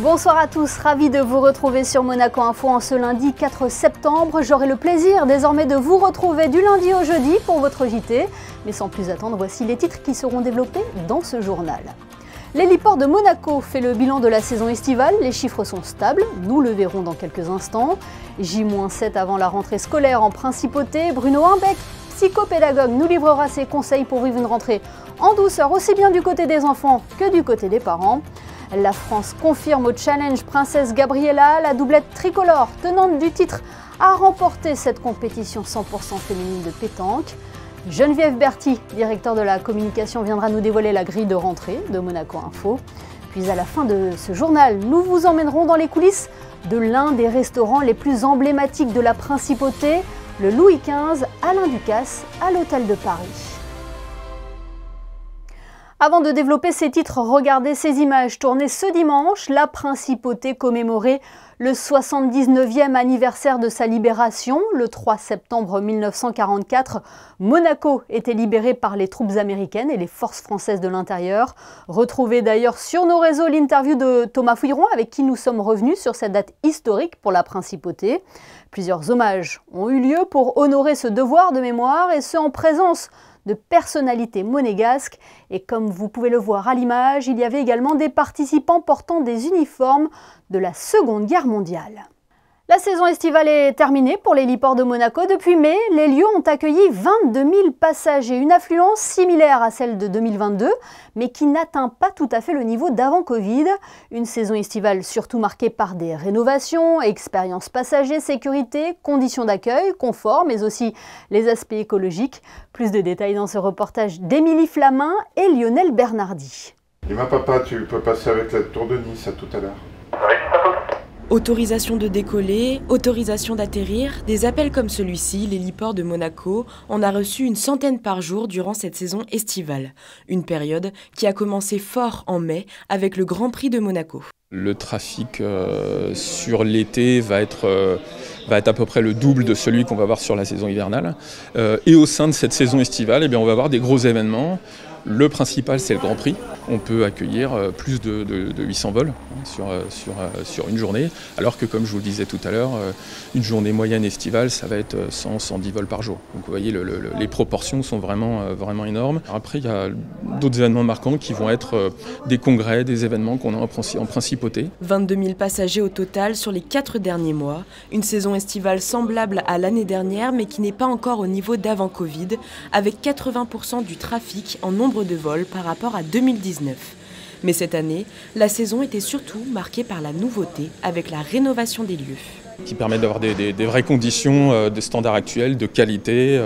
Bonsoir à tous, ravi de vous retrouver sur Monaco Info en ce lundi 4 septembre. J'aurai le plaisir désormais de vous retrouver du lundi au jeudi pour votre JT. Mais sans plus attendre, voici les titres qui seront développés dans ce journal. L'héliport de Monaco fait le bilan de la saison estivale, les chiffres sont stables, nous le verrons dans quelques instants. J-7 avant la rentrée scolaire en principauté, Bruno Humbeck, psychopédagogue, nous livrera ses conseils pour vivre une rentrée en douceur, aussi bien du côté des enfants que du côté des parents. La France confirme au challenge Princesse Gabriella, la doublette tricolore tenante du titre a remporté cette compétition 100% féminine de pétanque. Geneviève Berthy, directeur de la communication, viendra nous dévoiler la grille de rentrée de Monaco Info. Puis à la fin de ce journal, nous vous emmènerons dans les coulisses de l'un des restaurants les plus emblématiques de la Principauté, le Louis XV, Alain Ducasse, à l'Hôtel de Paris. Avant de développer ces titres, regardez ces images tournées ce dimanche. La Principauté commémorait le 79e anniversaire de sa libération. Le 3 septembre 1944, Monaco était libéré par les troupes américaines et les forces françaises de l'intérieur. Retrouvez d'ailleurs sur nos réseaux l'interview de Thomas Fouilleron avec qui nous sommes revenus sur cette date historique pour la Principauté. Plusieurs hommages ont eu lieu pour honorer ce devoir de mémoire et ce en présence de personnalités monégasques. Et comme vous pouvez le voir à l'image, il y avait également des participants portant des uniformes de la Seconde Guerre mondiale. La saison estivale est terminée pour l'héliport de Monaco. Depuis mai, les lieux ont accueilli 22 000 passagers, une affluence similaire à celle de 2022, mais qui n'atteint pas tout à fait le niveau d'avant Covid. Une saison estivale surtout marquée par des rénovations, expériences passagers, sécurité, conditions d'accueil, confort, mais aussi les aspects écologiques. Plus de détails dans ce reportage d'Émilie Flamin et Lionel Bernardi. Dis-moi papa, tu peux passer avec la tour de Nice à tout à l'heure. Autorisation de décoller, autorisation d'atterrir, des appels comme celui-ci, l'héliport de Monaco, en a reçu une centaine par jour durant cette saison estivale. Une période qui a commencé fort en mai avec le Grand Prix de Monaco. Le trafic sur l'été va être à peu près le double de celui qu'on va voir sur la saison hivernale. Et au sein de cette saison estivale, eh bien, on va avoir des gros événements. Le principal, c'est le Grand Prix. On peut accueillir plus de 800 vols sur une journée, alors que, comme je vous le disais tout à l'heure, une journée moyenne estivale, ça va être 100-110 vols par jour. Donc vous voyez, les proportions sont vraiment énormes. Après, il y a d'autres événements marquants qui vont être des congrès, des événements qu'on a en principauté. 22 000 passagers au total sur les 4 derniers mois. Une saison estivale semblable à l'année dernière, mais qui n'est pas encore au niveau d'avant Covid, avec 80% du trafic en nombre de vols par rapport à 2019. Mais cette année, la saison était surtout marquée par la nouveauté avec la rénovation des lieux. Qui permettent d'avoir des vraies conditions de standards actuels, de qualité,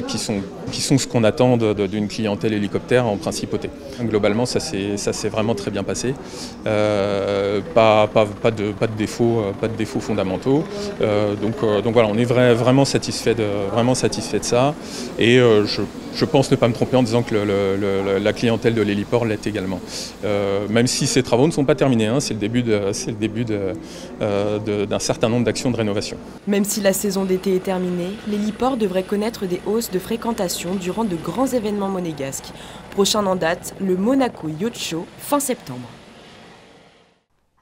qui sont ce qu'on attend d'une clientèle hélicoptère en principauté. Globalement, ça s'est vraiment très bien passé. Pas de défauts fondamentaux. Donc voilà, on est vraiment satisfait de ça. Et je pense ne pas me tromper en disant que la clientèle de l'héliport l'est également. Même si ces travaux ne sont pas terminés, hein, c'est le début d'un certain nombre d'actions de rénovation. Même si la saison d'été est terminée, l'héliport devrait connaître des hausses de fréquentation durant de grands événements monégasques. Prochain en date, le Monaco Yacht Show, fin septembre.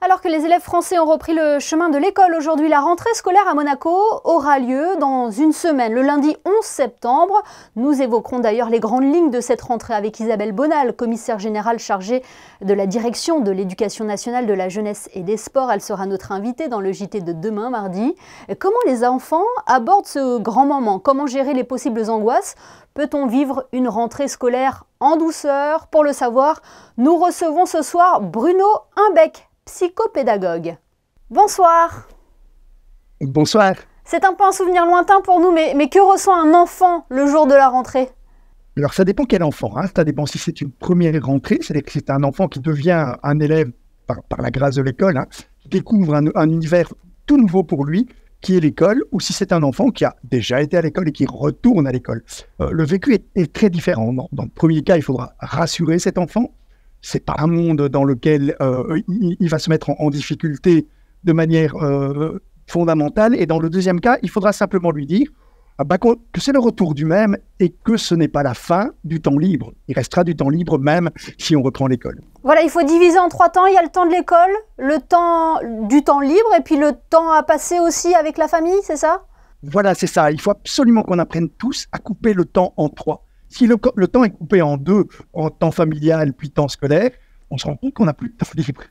Alors que les élèves français ont repris le chemin de l'école aujourd'hui, la rentrée scolaire à Monaco aura lieu dans une semaine, le lundi 11 septembre. Nous évoquerons d'ailleurs les grandes lignes de cette rentrée avec Isabelle Bonal, commissaire générale chargée de la direction de l'éducation nationale, de la jeunesse et des sports. Elle sera notre invitée dans le JT de demain, mardi. Comment les enfants abordent ce grand moment? Comment gérer les possibles angoisses? Peut-on vivre une rentrée scolaire en douceur? Pour le savoir, nous recevons ce soir Bruno Humbeck, psychopédagogue. Bonsoir. Bonsoir. C'est un peu un souvenir lointain pour nous, mais que ressent un enfant le jour de la rentrée? Alors ça dépend quel enfant, hein. Ça dépend si c'est une première rentrée, c'est-à-dire que c'est un enfant qui devient un élève par la grâce de l'école, hein, qui découvre un univers tout nouveau pour lui, qui est l'école, ou si c'est un enfant qui a déjà été à l'école et qui retourne à l'école. Le vécu est très différent. Dans le premier cas, il faudra rassurer cet enfant. C'est pas un monde dans lequel il va se mettre en difficulté de manière fondamentale. Et dans le deuxième cas, il faudra simplement lui dire que c'est le retour du même et que ce n'est pas la fin du temps libre. Il restera du temps libre même si on reprend l'école. Voilà, il faut diviser en 3 temps. Il y a le temps de l'école, le temps du temps libre et puis le temps à passer aussi avec la famille, c'est ça? Voilà, c'est ça. Il faut absolument qu'on apprenne tous à couper le temps en 3. Si le temps est coupé en 2, en temps familial puis temps scolaire, on se rend compte qu'on n'a plus de temps libre.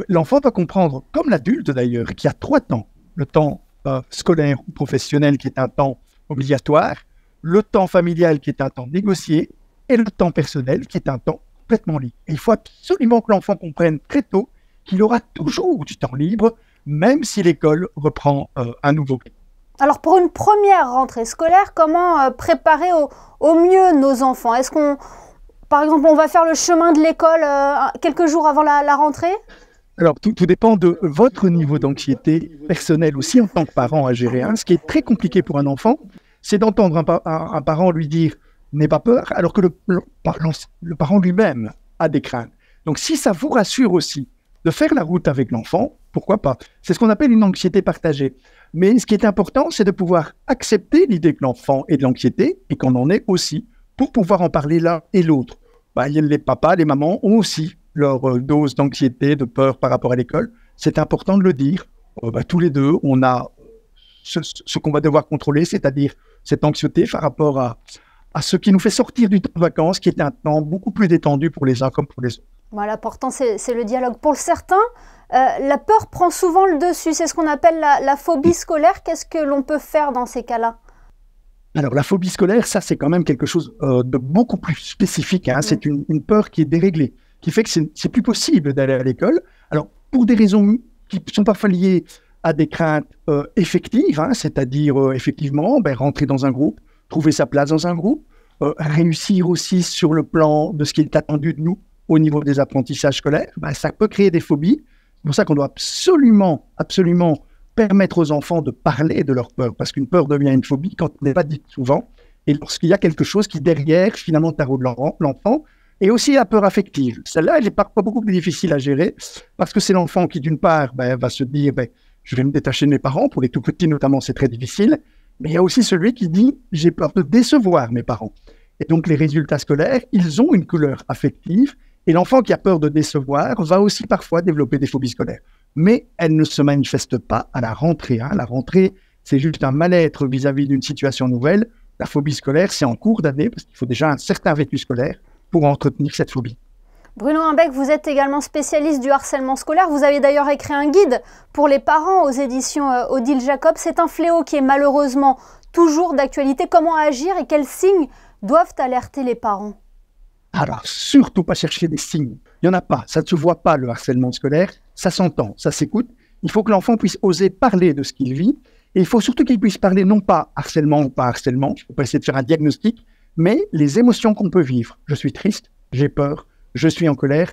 L'enfant doit comprendre, comme l'adulte d'ailleurs, qu'il y a 3 temps. Le temps scolaire ou professionnel qui est un temps obligatoire, le temps familial qui est un temps négocié et le temps personnel qui est un temps complètement libre. Et il faut absolument que l'enfant comprenne très tôt qu'il aura toujours du temps libre, même si l'école reprend un nouveau rythme. Alors pour une première rentrée scolaire, comment préparer au mieux nos enfants? Est-ce qu'on, par exemple, on va faire le chemin de l'école quelques jours avant la rentrée? Alors, tout dépend de votre niveau d'anxiété personnelle aussi en tant que parent à gérer. Ce qui est très compliqué pour un enfant, c'est d'entendre un parent lui dire « n'aie pas peur », alors que le parent lui-même a des craintes. Donc, si ça vous rassure aussi de faire la route avec l'enfant, pourquoi pas? C'est ce qu'on appelle une anxiété partagée. Mais ce qui est important, c'est de pouvoir accepter l'idée que l'enfant ait de l'anxiété et qu'on en ait aussi, pour pouvoir en parler l'un et l'autre. Les papas, les mamans ont aussi leur dose d'anxiété, de peur par rapport à l'école. C'est important de le dire. Tous les deux, on a ce qu'on va devoir contrôler, c'est-à-dire cette anxiété par rapport à ce qui nous fait sortir du temps de vacances, qui est un temps beaucoup plus détendu pour les uns comme pour les autres. L'important, c'est le dialogue. Pour certains, la peur prend souvent le dessus. C'est ce qu'on appelle la phobie scolaire. Qu'est-ce que l'on peut faire dans ces cas-là? Alors, la phobie scolaire, ça, c'est quand même quelque chose de beaucoup plus spécifique. C'est une peur qui est déréglée, qui fait que c'est plus possible d'aller à l'école. Alors, pour des raisons qui sont parfois liées à des craintes effectives, c'est-à-dire effectivement rentrer dans un groupe, trouver sa place dans un groupe, réussir aussi sur le plan de ce qui est attendu de nous au niveau des apprentissages scolaires, ça peut créer des phobies. C'est pour ça qu'on doit absolument permettre aux enfants de parler de leur peur, parce qu'une peur devient une phobie quand elle n'est pas dite souvent, et lorsqu'il y a quelque chose qui derrière finalement taraude l'enfant, et aussi la peur affective. Celle-là, elle est parfois beaucoup plus difficile à gérer, parce que c'est l'enfant qui d'une part va se dire je vais me détacher de mes parents, pour les tout petits notamment c'est très difficile, mais il y a aussi celui qui dit j'ai peur de décevoir mes parents. Et donc les résultats scolaires, ils ont une couleur affective, et l'enfant qui a peur de décevoir va aussi parfois développer des phobies scolaires. Mais elles ne se manifestent pas à la rentrée. La rentrée, c'est juste un mal-être vis-à-vis d'une situation nouvelle. La phobie scolaire, c'est en cours d'année, parce qu'il faut déjà un certain vécu scolaire pour entretenir cette phobie. Bruno Imbecq, vous êtes également spécialiste du harcèlement scolaire. Vous avez d'ailleurs écrit un guide pour les parents aux éditions Odile Jacob. C'est un fléau qui est malheureusement toujours d'actualité. Comment agir et quels signes doivent alerter les parents? Alors, surtout pas chercher des signes. Il n'y en a pas. Ça ne se voit pas, le harcèlement scolaire. Ça s'entend, ça s'écoute. Il faut que l'enfant puisse oser parler de ce qu'il vit. Et il faut surtout qu'il puisse parler non pas harcèlement ou pas harcèlement. Je ne peux pas essayer de faire un diagnostic, mais les émotions qu'on peut vivre. Je suis triste, j'ai peur, je suis en colère.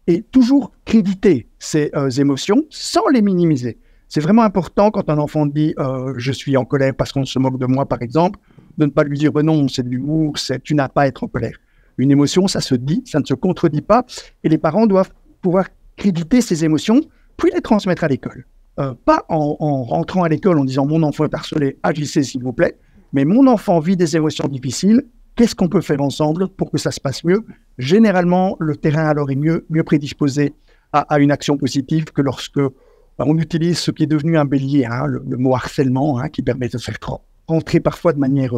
Et toujours créditer ces émotions sans les minimiser. C'est vraiment important quand un enfant dit je suis en colère parce qu'on se moque de moi, par exemple, de ne pas lui dire non, c'est de l'humour, tu n'as pas à être en colère. Une émotion, ça se dit, ça ne se contredit pas. Et les parents doivent pouvoir créditer ces émotions, puis les transmettre à l'école. Pas en rentrant à l'école en disant « mon enfant est harcelé, agissez s'il vous plaît », mais « mon enfant vit des émotions difficiles, qu'est-ce qu'on peut faire ensemble pour que ça se passe mieux ?» Généralement, le terrain alors est mieux prédisposé à une action positive que lorsque on utilise ce qui est devenu un bélier, le mot harcèlement, qui permet de faire rentrer parfois de manière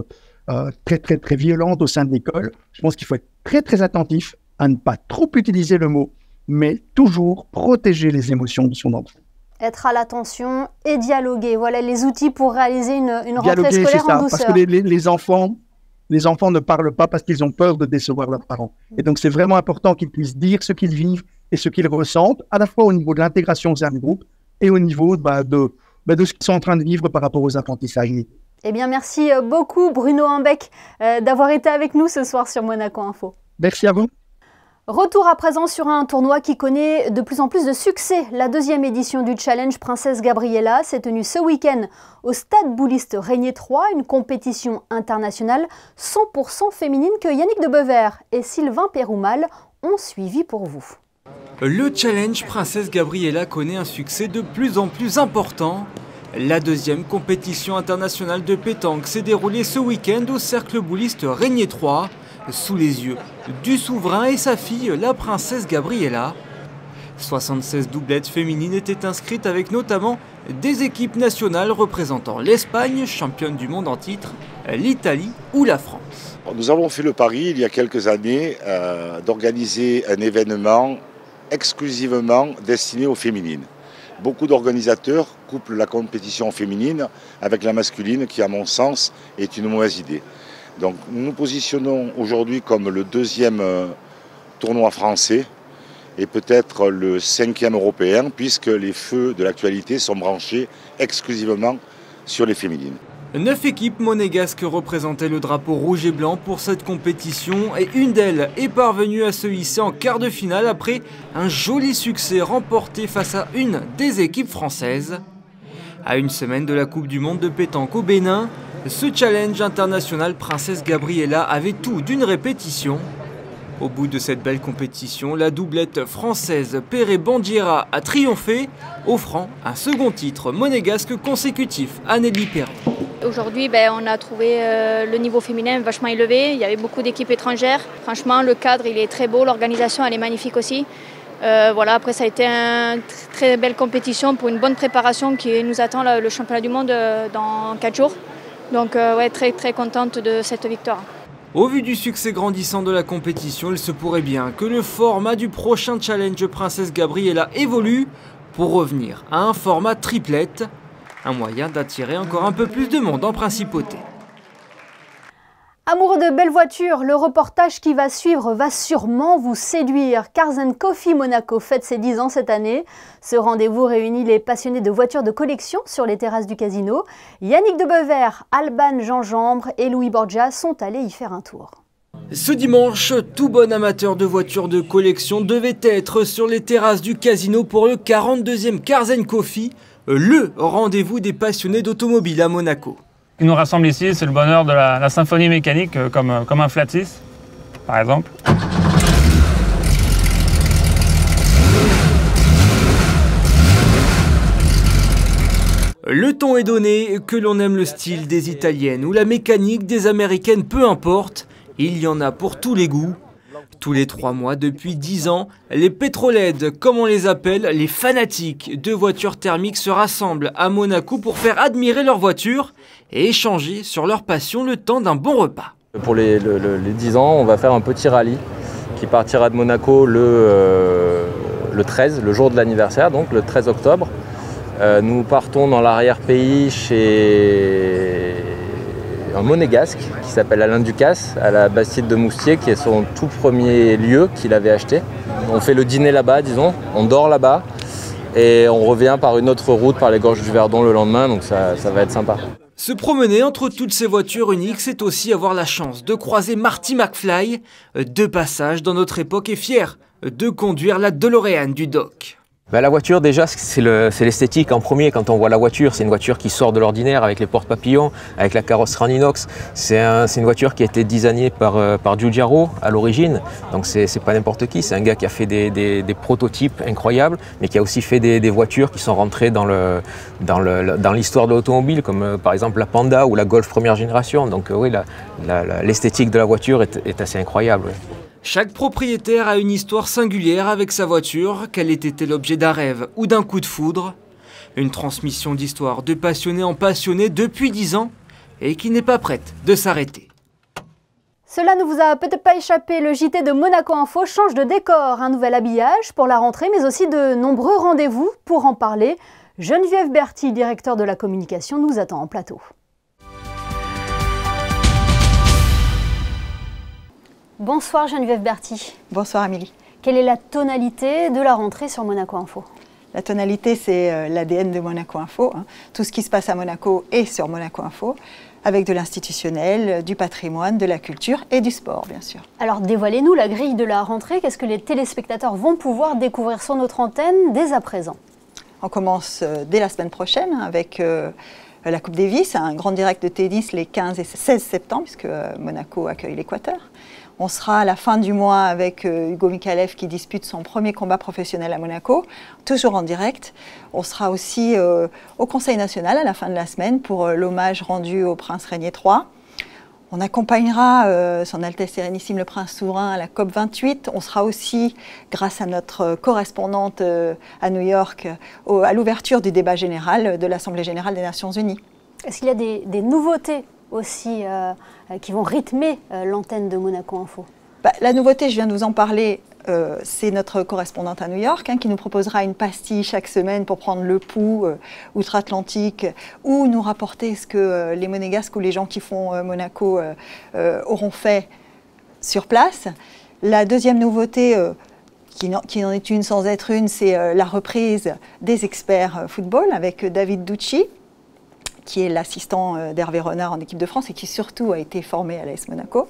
très, très, très violente au sein de l'école. Je pense qu'il faut être très, très attentif à ne pas trop utiliser le mot, mais toujours protéger les émotions de son enfant. Être à l'attention et dialoguer. Voilà les outils pour réaliser une rentrée scolaire en douceur. Parce que les enfants ne parlent pas parce qu'ils ont peur de décevoir leurs parents. Et donc, c'est vraiment important qu'ils puissent dire ce qu'ils vivent et ce qu'ils ressentent, à la fois au niveau de l'intégration au sein du groupe et au niveau de ce qu'ils sont en train de vivre par rapport aux apprentissages. Eh bien, merci beaucoup Bruno Imbecq d'avoir été avec nous ce soir sur Monaco Info. Merci à vous. Retour à présent sur un tournoi qui connaît de plus en plus de succès. La 2e édition du Challenge Princesse Gabriella s'est tenue ce week-end au Stade Bouliste Régnier 3, une compétition internationale 100% féminine que Yannick de Bever et Sylvain Péroumal ont suivi pour vous. Le Challenge Princesse Gabriella connaît un succès de plus en plus important. La deuxième compétition internationale de pétanque s'est déroulée ce week-end au cercle bouliste Régnier 3, sous les yeux du souverain et sa fille, la princesse Gabriella. 76 doublettes féminines étaient inscrites avec notamment des équipes nationales représentant l'Espagne, championne du monde en titre, l'Italie ou la France. Nous avons fait le pari il y a quelques années d'organiser un événement exclusivement destiné aux féminines. Beaucoup d'organisateurs couplent la compétition féminine avec la masculine qui, à mon sens, est une mauvaise idée. Donc nous nous positionnons aujourd'hui comme le deuxième tournoi français et peut-être le 5e européen, puisque les feux de l'actualité sont branchés exclusivement sur les féminines. 9 équipes monégasques représentaient le drapeau rouge et blanc pour cette compétition et une d'elles est parvenue à se hisser en quart de finale après un joli succès remporté face à une des équipes françaises. À une semaine de la Coupe du Monde de pétanque au Bénin, ce challenge international Princesse Gabriella avait tout d'une répétition. Au bout de cette belle compétition, la doublette française Perret-Bandiera a triomphé, offrant un second titre monégasque consécutif à Nelly Perret. Aujourd'hui, on a trouvé le niveau féminin vachement élevé. Il y avait beaucoup d'équipes étrangères. Franchement, le cadre il est très beau, l'organisation elle est magnifique aussi. Voilà, après ça a été une très belle compétition pour une bonne préparation qui nous attend le championnat du monde dans 4 jours. Donc ouais, très contente de cette victoire. Au vu du succès grandissant de la compétition, il se pourrait bien que le format du prochain challenge Princesse Gabriella évolue pour revenir à un format triplette, un moyen d'attirer encore un peu plus de monde en principauté. Amoureux de belles voitures, le reportage qui va suivre va sûrement vous séduire. Cars & Coffee Monaco fête ses 10 ans cette année. Ce rendez-vous réunit les passionnés de voitures de collection sur les terrasses du casino. Yannick de Bever, Alban Gingembre et Louis Borgia sont allés y faire un tour. Ce dimanche, tout bon amateur de voitures de collection devait être sur les terrasses du casino pour le 42e Cars & Coffee, le rendez-vous des passionnés d'automobile à Monaco. Ce qui nous rassemble ici, c'est le bonheur de la symphonie mécanique, comme un Flat 6, par exemple. Le ton est donné, que l'on aime le style des italiennes ou la mécanique des américaines, peu importe, il y en a pour tous les goûts. Tous les 3 mois, depuis 10 ans, les pétrolheads, comme on les appelle, les fanatiques de voitures thermiques se rassemblent à Monaco pour faire admirer leur voiture et échanger sur leur passion le temps d'un bon repas. Pour les 10 ans, on va faire un petit rallye qui partira de Monaco le 13, le jour de l'anniversaire, donc le 13 octobre. Nous partons dans l'arrière-pays chez un monégasque qui s'appelle Alain Ducasse, à la Bastide de Moustier, qui est son tout premier lieu qu'il avait acheté. On fait le dîner là-bas, disons, on dort là-bas et on revient par une autre route, par les gorges du Verdon le lendemain, donc ça va être sympa. Se promener entre toutes ces voitures uniques, c'est aussi avoir la chance de croiser Marty McFly, de passage dans notre époque et fier de conduire la DeLorean du Doc. La voiture, déjà, c'est l'esthétique en premier. Quand on voit la voiture, c'est une voiture qui sort de l'ordinaire avec les portes papillons, avec la carrosserie en inox. C'est une voiture qui a été designée par Giugiaro à l'origine. Donc c'est pas n'importe qui. C'est un gars qui a fait des prototypes incroyables, mais qui a aussi fait des voitures qui sont rentrées dans l'histoire de l'automobile, comme par exemple la Panda ou la Golf première génération. Donc oui, l'esthétique de la voiture est assez incroyable. Oui. Chaque propriétaire a une histoire singulière avec sa voiture, qu'elle ait été l'objet d'un rêve ou d'un coup de foudre. Une transmission d'histoire de passionné en passionné depuis 10 ans et qui n'est pas prête de s'arrêter. Cela ne vous a peut-être pas échappé, le JT de Monaco Info change de décor. Un nouvel habillage pour la rentrée, mais aussi de nombreux rendez-vous. Pour en parler, Geneviève Berthy, directeur de la communication, nous attend en plateau. Bonsoir Geneviève Berthy. Bonsoir Amélie. Quelle est la tonalité de la rentrée sur Monaco Info? La tonalité, c'est l'ADN de Monaco Info. Tout ce qui se passe à Monaco est sur Monaco Info, avec de l'institutionnel, du patrimoine, de la culture et du sport, bien sûr. Alors dévoilez-nous la grille de la rentrée. Qu'est-ce que les téléspectateurs vont pouvoir découvrir sur notre antenne dès à présent? On commence dès la semaine prochaine avec la Coupe Davis, un grand direct de tennis les 15 et 16 septembre, puisque Monaco accueille l'Équateur. On sera à la fin du mois avec Hugo Mikhalev qui dispute son premier combat professionnel à Monaco, toujours en direct. On sera aussi au Conseil national à la fin de la semaine pour l'hommage rendu au prince Régnier III. On accompagnera Son Altesse Sérénissime le Prince Souverain à la COP28. On sera aussi, grâce à notre correspondante à New York, à l'ouverture du débat général de l'Assemblée générale des Nations Unies. Est-ce qu'il y a des nouveautés aussi qui vont rythmer l'antenne de Monaco Info? La nouveauté, je viens de vous en parler, c'est notre correspondante à New York qui nous proposera une pastille chaque semaine pour prendre le pouls outre-Atlantique ou nous rapporter ce que les Monégasques ou les gens qui font Monaco auront fait sur place. La deuxième nouveauté, qui n'en est une sans être une, c'est la reprise des experts football avec David Ducci, qui est l'assistant d'Hervé Renard en équipe de France et qui surtout a été formé à l'AS Monaco.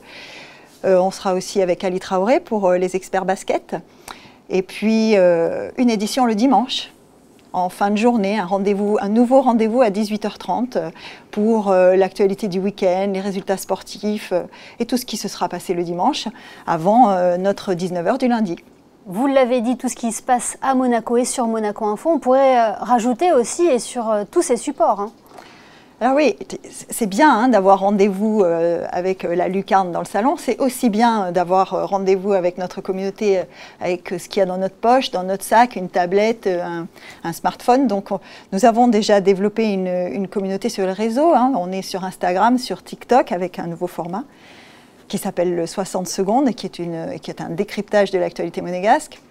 On sera aussi avec Ali Traoré pour les experts basket. Et puis une édition le dimanche, en fin de journée, un nouveau rendez-vous à 18h30 pour l'actualité du week-end, les résultats sportifs et tout ce qui se sera passé le dimanche avant notre 19h du lundi. Vous l'avez dit, tout ce qui se passe à Monaco et sur Monaco Info, on pourrait rajouter aussi et sur tous ces supports. Alors oui, c'est bien d'avoir rendez-vous avec la lucarne dans le salon, c'est aussi bien d'avoir rendez-vous avec notre communauté, avec ce qu'il y a dans notre poche, dans notre sac, une tablette, un smartphone. Donc nous avons déjà développé une communauté sur le réseau, on est sur Instagram, sur TikTok avec un nouveau format qui s'appelle le 60 secondes et qui est un décryptage de l'actualité monégasque.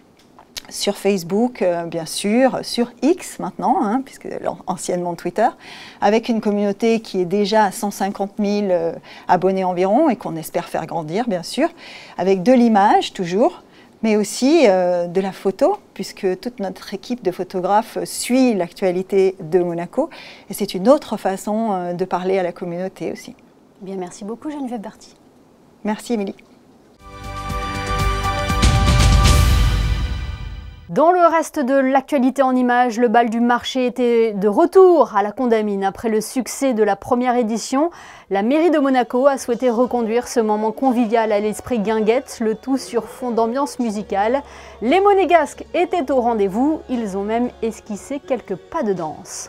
Sur Facebook, bien sûr, sur X maintenant, puisque anciennement Twitter, avec une communauté qui est déjà à 150 000 abonnés environ et qu'on espère faire grandir, bien sûr, avec de l'image toujours, mais aussi de la photo, puisque toute notre équipe de photographes suit l'actualité de Monaco. Et c'est une autre façon de parler à la communauté aussi. Bien, merci beaucoup Geneviève Berthy. Merci Émilie. Dans le reste de l'actualité en images, le bal du marché était de retour à la Condamine. Après le succès de la première édition, la mairie de Monaco a souhaité reconduire ce moment convivial à l'esprit guinguette, le tout sur fond d'ambiance musicale. Les Monégasques étaient au rendez-vous, ils ont même esquissé quelques pas de danse.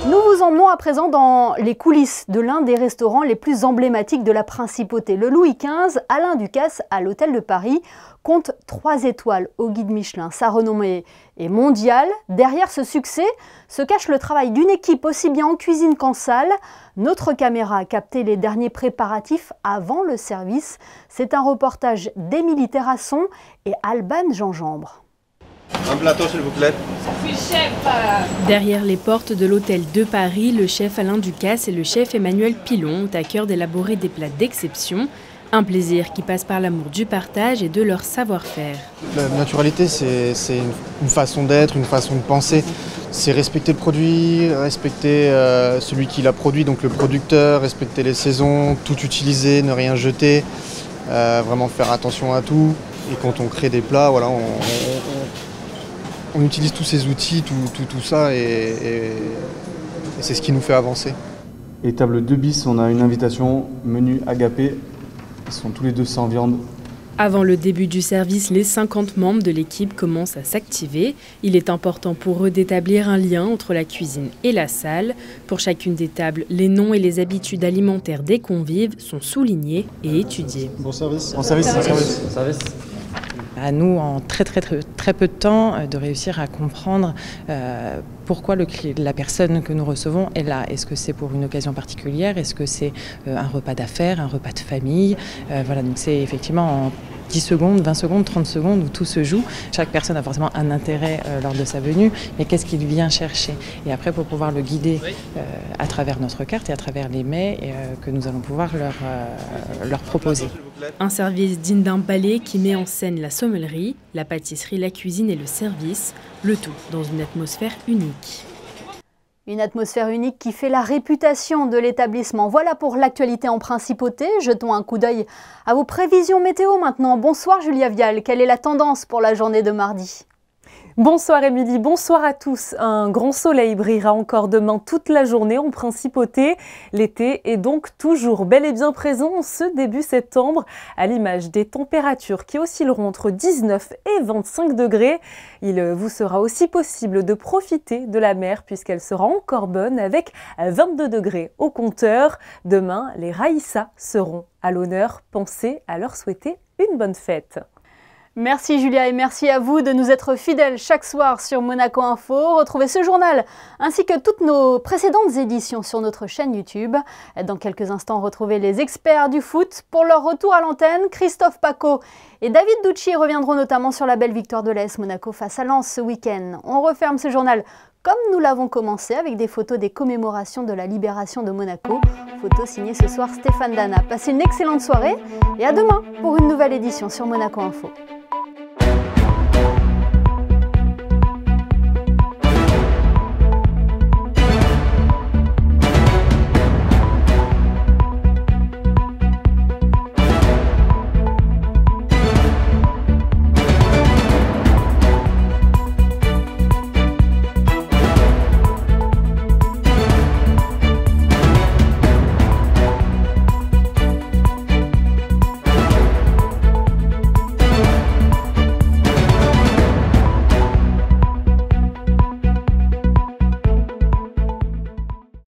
Nous vous emmenons à présent dans les coulisses de l'un des restaurants les plus emblématiques de la Principauté. Le Louis XV, Alain Ducasse, à l'Hôtel de Paris, compte 3 étoiles au guide Michelin. Sa renommée est mondiale. Derrière ce succès se cache le travail d'une équipe aussi bien en cuisine qu'en salle. Notre caméra a capté les derniers préparatifs avant le service. C'est un reportage d'Émilie Terrasson et Alban Gingembre. Un plateau s'il vous plaît. Oui, chef. Derrière les portes de l'hôtel de Paris, le chef Alain Ducasse et le chef Emmanuel Pilon ont à cœur d'élaborer des plats d'exception. Un plaisir qui passe par l'amour du partage et de leur savoir-faire. La naturalité, c'est une façon d'être, une façon de penser. C'est respecter le produit, respecter celui qui l'a produit, donc le producteur, respecter les saisons, tout utiliser, ne rien jeter, vraiment faire attention à tout. Et quand on crée des plats, voilà, on utilise tous ces outils, tout ça, et c'est ce qui nous fait avancer. Et table 2 bis, on a une invitation, menu agapé. Ils sont tous les deux sans viande. Avant le début du service, les 50 membres de l'équipe commencent à s'activer. Il est important pour eux d'établir un lien entre la cuisine et la salle. Pour chacune des tables, les noms et les habitudes alimentaires des convives sont soulignés et étudiés. Bon service. Bon service. Bon service. Bon service. À nous, en très peu de temps, de réussir à comprendre pourquoi la personne que nous recevons est là. Est-ce que c'est pour une occasion particulière? Est-ce que c'est un repas d'affaires, un repas de famille? Voilà, donc c'est effectivement en 10 secondes, 20 secondes, 30 secondes où tout se joue. Chaque personne a forcément un intérêt lors de sa venue, mais qu'est-ce qu'il vient chercher? Et après, pour pouvoir le guider à travers notre carte et à travers les mets que nous allons pouvoir leur proposer. Un service digne d'un ballet qui met en scène la sommellerie, la pâtisserie, la cuisine et le service, le tout dans une atmosphère unique. Une atmosphère unique qui fait la réputation de l'établissement. Voilà pour l'actualité en Principauté. Jetons un coup d'œil à vos prévisions météo maintenant. Bonsoir Julia Vial, quelle est la tendance pour la journée de mardi ? Bonsoir Émilie, bonsoir à tous. Un grand soleil brillera encore demain toute la journée en principauté. L'été est donc toujours bel et bien présent en ce début septembre, à l'image des températures qui oscilleront entre 19 et 25 degrés. Il vous sera aussi possible de profiter de la mer puisqu'elle sera encore bonne avec 22 degrés au compteur. Demain, les Raïssa seront à l'honneur. Pensez à leur souhaiter une bonne fête. Merci Julia et merci à vous de nous être fidèles chaque soir sur Monaco Info. Retrouvez ce journal ainsi que toutes nos précédentes éditions sur notre chaîne YouTube. Dans quelques instants, retrouvez les experts du foot. Pour leur retour à l'antenne, Christophe Paco et David Ducci reviendront notamment sur la belle victoire de l'AS Monaco face à Lens ce week-end. On referme ce journal comme nous l'avons commencé avec des photos des commémorations de la libération de Monaco. Photos signées ce soir Stéphane Dana. Passez une excellente soirée et à demain pour une nouvelle édition sur Monaco Info.